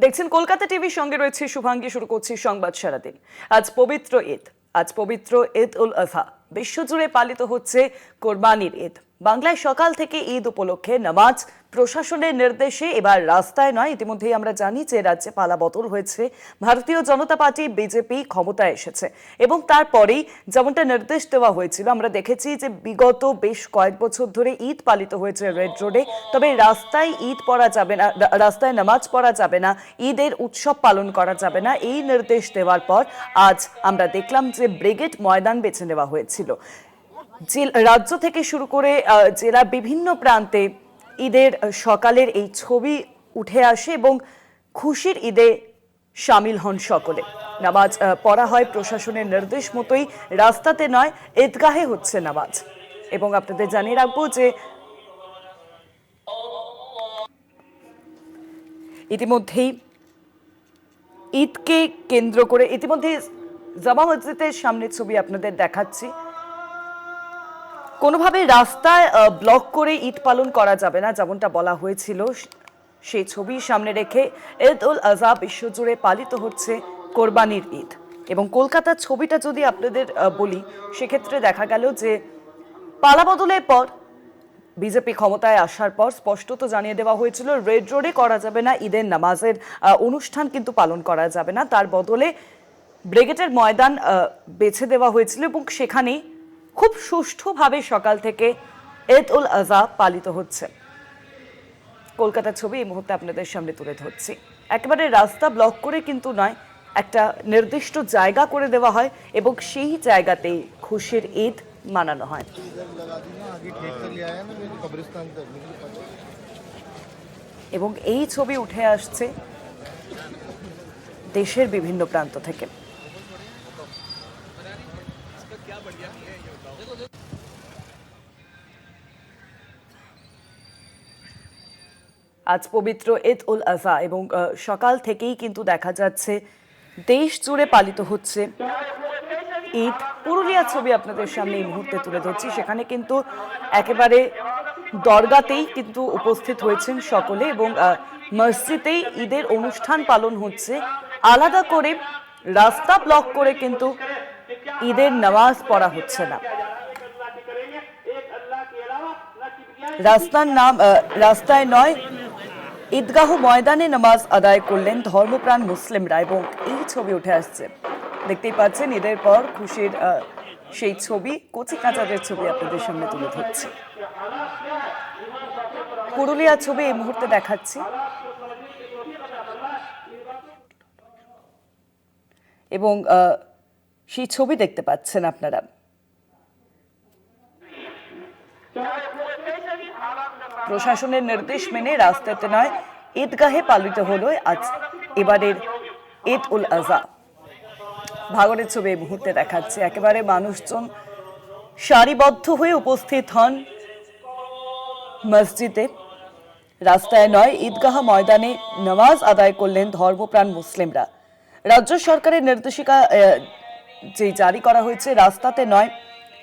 দেখছেন কলকাতা টিভির সঙ্গে রয়েছে শুভাঙ্গী। শুরু করছি সংবাদ সারাদিন। আজ পবিত্র ঈদ, আজ পবিত্র ঈদ উল আজহা। বিশ্বজুড়ে পালিত হচ্ছে কোরবানির ঈদ। বাংলায় সকাল থেকে ঈদ উপলক্ষে নামাজ, প্রশাসনের নির্দেশে এবার রাস্তায় নয়। ইতিমধ্যেই আমরা জানি যে রাজ্যে পালাবদল হয়েছে, ভারতীয় জনতা পার্টি বিজেপি ক্ষমতায় এসেছে এবং তারপরেই যেমনটা নির্দেশ দেওয়া হয়েছিল, আমরা দেখেছি যে বিগত বেশ কয়েক বছর ধরে ঈদ পালিত হয়েছে রেড রোডে, তবে রাস্তায় ঈদ পড়া যাবে না, রাস্তায় নামাজ পড়া যাবে না, ঈদের উৎসব পালন করা যাবে না, এই নির্দেশ দেওয়ার পর আজ আমরা দেখলাম যে ব্রিগেড ময়দান বেছে নেওয়া হয়েছিল। রাজ্য থেকে শুরু করে জেলার বিভিন্ন প্রান্তে ঈদের সকালের এই ছবি উঠে আসে এবং খুশির ঈদে সামিল হন সকলে। নামাজ পড়া হয় প্রশাসনের নির্দেশ মতোই, রাস্তাতে নয়, ঈদগাহে হচ্ছে নামাজ। এবং আপনাদের জানিয়ে রাখবো যে ইতিমধ্যেই ঈদকে কেন্দ্র করে ইতিমধ্যে জামা মসজিদের সামনের ছবি আপনাদের দেখাচ্ছি। কোনোভাবে রাস্তায় ব্লক করে ঈদ পালন করা যাবে না, যেমনটা বলা হয়েছিল। সেই ছবি সামনে রেখে ঈদ উল আজহা বিশ্বজুড়ে পালিত হচ্ছে কোরবানির ঈদ। এবং কলকাতার ছবিটা যদি আপনাদের বলি, সেক্ষেত্রে দেখা গেল যে পালাবদলের পর বিজেপি ক্ষমতায় আসার পর স্পষ্টত জানিয়ে দেওয়া হয়েছিল রেড রোডে করা যাবে না ঈদের নামাজের অনুষ্ঠান, কিন্তু পালন করা যাবে না। তার বদলে ব্রিগেডের ময়দান বেছে দেওয়া হয়েছিল এবং সেখানেই খুব সুষ্ঠুভাবে সকাল থেকে ঈদ উল আজহা পালিত হচ্ছে। কলকাতার ছবি এই মুহূর্তে আপনাদের সামনে তুলে ধরছি। একেবারে রাস্তা ব্লক করে কিন্তু নয়, একটা নির্দিষ্ট জায়গা করে দেওয়া হয় এবং সেই জায়গাতেই খুশির ঈদ মানানো হয়। এবং এই ছবি উঠে আসছে দেশের বিভিন্ন প্রান্ত থেকে। আজ পবিত্র ঈদ উল আজহা এবং সকাল থেকেই কিন্তু দেখা যাচ্ছে দেশ জুড়ে পালিত হচ্ছে ঈদ। পুরুলিয়ার ছবি আপনাদের সামনে এই মুহূর্তে তুলে ধরছি। সেখানে কিন্তু একেবারে দরগাতেই কিন্তু উপস্থিত হয়েছেন সকলে এবং মসজিদেই ঈদের অনুষ্ঠান পালন হচ্ছে। আলাদা করে রাস্তা ব্লক করে কিন্তু ঈদের নামাজ পড়া হচ্ছে না। রাস্তায় নয়, ঈদগাহ ময়দানে নামাজ আদায় করলেন ধর্মপ্রাণ মুসলিমরা এবং এই ছবি উঠে আসছে। দেখতেই পাচ্ছেন ঈদের পর খুশির সেই ছবি, কচি কাঁচাদের ছবি আপনাদের সামনে তুলে ধরছি। পুরুলিয়ার ছবি এই মুহূর্তে দেখাচ্ছি এবং সেই ছবি দেখতে পাচ্ছেন আপনারা। প্রশাসনের নির্দেশ মেনে রাস্তাতে নয়, ঈদগাহে পালিত হলো আজ এবারের ঈদ উল আজহা। ভাগরের ছবি এই মুহূর্তে দেখাচ্ছে। একেবারে মানুষজন সারিবদ্ধ হয়ে উপস্থিত হন মসজিদে। রাস্তায় নয়, ঈদগাহ ময়দানে নামাজ আদায় করলেন ধর্মপ্রাণ মুসলিমরা। রাজ্য সরকারের নির্দেশিকা যে জারি করা হয়েছে, রাস্তাতে নয়,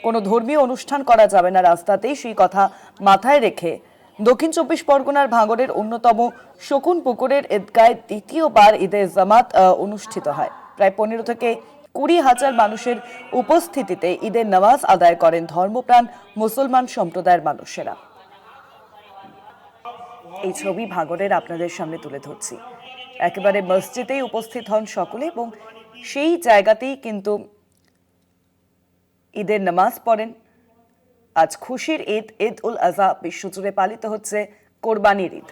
কোনো ধর্মীয় অনুষ্ঠান করা যাবে না রাস্তাতেই, সেই কথা মাথায় রেখে দক্ষিণ চব্বিশ পরগনার ভাঙড়ের অন্যতম শকুন পুকুরের ঈদগায় দ্বিতীয়বার ঈদের জামাত অনুষ্ঠিত হয়। প্রায় 15 থেকে 20,000 মানুষের উপস্থিতিতে ঈদের নামাজ আদায় করেন ধর্মপ্রাণ মুসলমান সম্প্রদায়ের মানুষেরা। এই ছবি ভাঙড়ের আপনাদের সামনে তুলে ধরছি। একেবারে মসজিদেই উপস্থিত হন সকলে এবং সেই জায়গাতেই কিন্তু ঈদের নামাজ পড়েন। আজ খুশির ঈদ, ঈদ উল আজহা বিশ্বজুড়ে পালিত হচ্ছে কোরবানির ঈদ।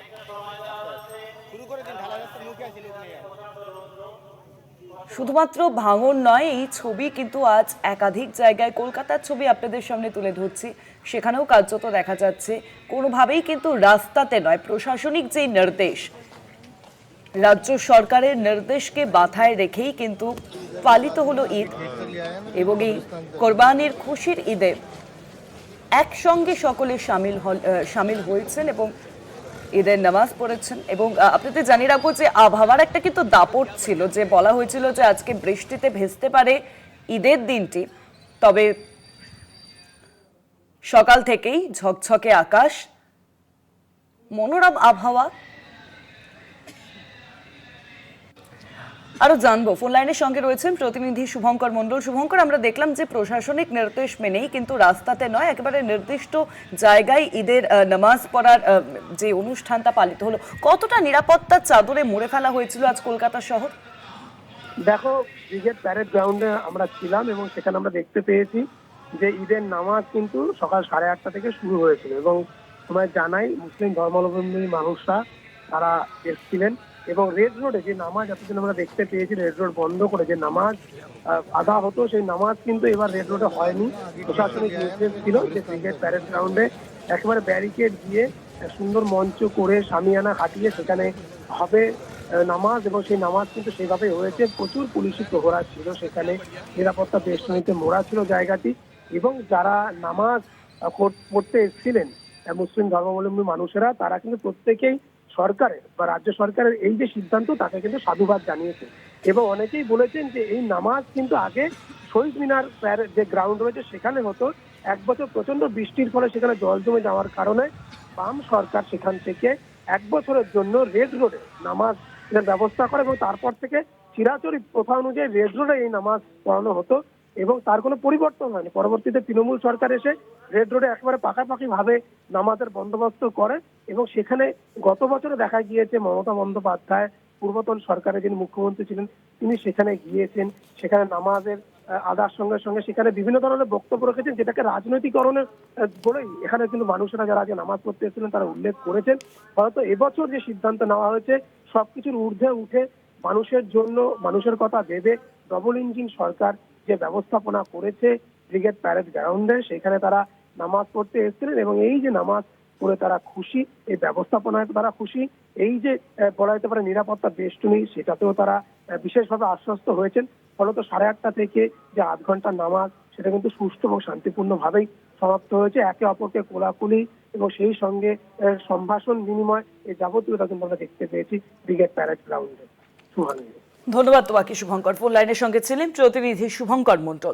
শুধুমাত্র ভাঙড় নয়, এই ছবি কিন্তু আজ একাধিক জায়গায়, কলকাতার ছবি আপনাদের সামনে তুলে ধরছি, সেখানেও কার্যত দেখা যাচ্ছে কোনোভাবেই কিন্তু রাস্তাতে নয়, প্রশাসনিক যে নির্দেশ, রাজ্য সরকারের নির্দেশকে মাথায় রেখেই কিন্তু পালিত হলো ঈদ। এবং এই কোরবানির খুশির ঈদে একসঙ্গে সকলে সামিল হয়েছেন এবং ঈদের নামাজ পড়েছেন। এবং আপনাদের জানিয়ে রাখবো যে আবহাওয়ার একটা কিন্তু দাপট ছিল, যে বলা হয়েছিল যে আজকে বৃষ্টিতে ভেস্তে পারে ঈদের দিনটি, তবে সকাল থেকেই ঝকঝকে আকাশ, মনোরম আবহাওয়া আরো জানবো, ফোন লাইনের সঙ্গে রয়েছেন প্রতিনিধি শুভঙ্কর মণ্ডল। শুভঙ্কর, আমরা দেখলাম যে প্রশাসনিক নির্দেশ মেনেই কিন্তু রাস্তাতে নয়, একেবারে নির্দিষ্ট জায়গায় ঈদের নামাজ পড়ার যে অনুষ্ঠানটা পালিত হলো, কতটা নিরাপত্তার চাদরে মুড়ে ফেলা হয়েছিল আজ কলকাতা শহর? দেখো, ব্রিগেড প্যারেড গ্রাউন্ডে আমরা ছিলাম এবং সেখানে আমরা দেখতে পেয়েছি যে ঈদের নামাজ কিন্তু সকাল 8:30 থেকে শুরু হয়েছিল এবং তোমায় জানাই মুসলিম ধর্মাবলম্বী মানুষরা তারা এসেছিলেন এবং রেড রোডে যে নামাজ এতদিন আমরা দেখতে পেয়েছি, রেড রোড বন্ধ করে যে নামাজ আদা হতো, সেই নামাজ কিন্তু এবার রেড রোডে হয়নি। প্রশাসনিক নির্দেশ ছিল যে ব্রিগেড প্যারেড গ্রাউন্ডে একেবারে ব্যারিকেড দিয়ে সুন্দর মঞ্চ করে সামিয়ানা খাটিয়ে সেখানে হবে নামাজ এবং সেই নামাজ কিন্তু সেভাবে হয়েছে। প্রচুর পুলিশি প্রহরা ছিল সেখানে, নিরাপত্তা বেষ্টনীতে মোড়া ছিল জায়গাটি এবং যারা নামাজ পড়তে এসেছিলেন মুসলিম ধর্মাবলম্বী মানুষেরা, তারা কিন্তু প্রত্যেকেই সরকারের বা রাজ্য সরকারের এই যে সিদ্ধান্ত তাকে কিন্তু সাধুবাদ জানিয়েছে এবং অনেকেই বলেছেন যে এই নামাজ কিন্তু আগে শহীদ মিনার যে গ্রাউন্ড রয়েছে সেখানে হতো। এক বছর প্রচন্ড বৃষ্টির ফলে সেখানে জল জমে যাওয়ার কারণে বাম সরকার সেখান থেকে 1 বছরের জন্য রেড রোডে নামাজ ব্যবস্থা করে এবং তারপর থেকে চিরাচরিত প্রথা অনুযায়ী রেড রোডে এই নামাজ পড়ানো হতো এবং তার কোনো পরিবর্তন হয়নি। পরবর্তীতে তৃণমূল সরকার এসে রেড রোডে একেবারে পাকাপাকি ভাবে নামাজের বন্দোবস্ত করে এবং সেখানে গত বছরে দেখা গিয়েছে মমতা বন্দ্যোপাধ্যায় পূর্বতন সরকারের যিনি মুখ্যমন্ত্রী ছিলেন তিনি সেখানে গিয়েছেন, সেখানে নামাজের আদার সঙ্গে সঙ্গে সেখানে বিভিন্ন ধরনের বক্তব্য রেখেছেন, যেটাকে রাজনৈতিকরণের বলেই এখানে কিন্তু মানুষেরা যারা আজকে নামাজ পড়তে এসেছিলেন তারা উল্লেখ করেছেন। হয়তো এবছর যে সিদ্ধান্ত নেওয়া হয়েছে সবকিছুর ঊর্ধ্বে উঠে মানুষের জন্য, মানুষের কথা ভেবে ডবল ইঞ্জিন সরকার যে ব্যবস্থাপনা করেছে ব্রিগেড প্যারেড গ্রাউন্ডে, সেখানে তারা নামাজ পড়তে এসেছিলেন এবং এই যে নামাজ পড়ে তারা খুশি, এই ব্যবস্থাপনায় তারা খুশি, এই যে বলা যেতে পারে নিরাপত্তা বেষ্টনী সেটাতেও তারা বিশেষভাবে আশ্বস্ত হয়েছেন। ফলত 8:30 থেকে যে 8 ঘন্টার নামাজ সেটা কিন্তু সুষ্ঠু এবং শান্তিপূর্ণ ভাবেই সমাপ্ত হয়েছে। একে অপরকে কোলাকুলি এবং সেই সঙ্গে সম্ভাষণ বিনিময় এই যাবতীয়টা কিন্তু আমরা দেখতে পেয়েছি ব্রিগেড প্যারেড গ্রাউন্ডে। সুহানি, ধন্যবাদ তোমাকে শুভঙ্কর। ফোন লাইনের সঙ্গে ছিলেন প্রতিনিধি শুভঙ্কর মণ্ডল।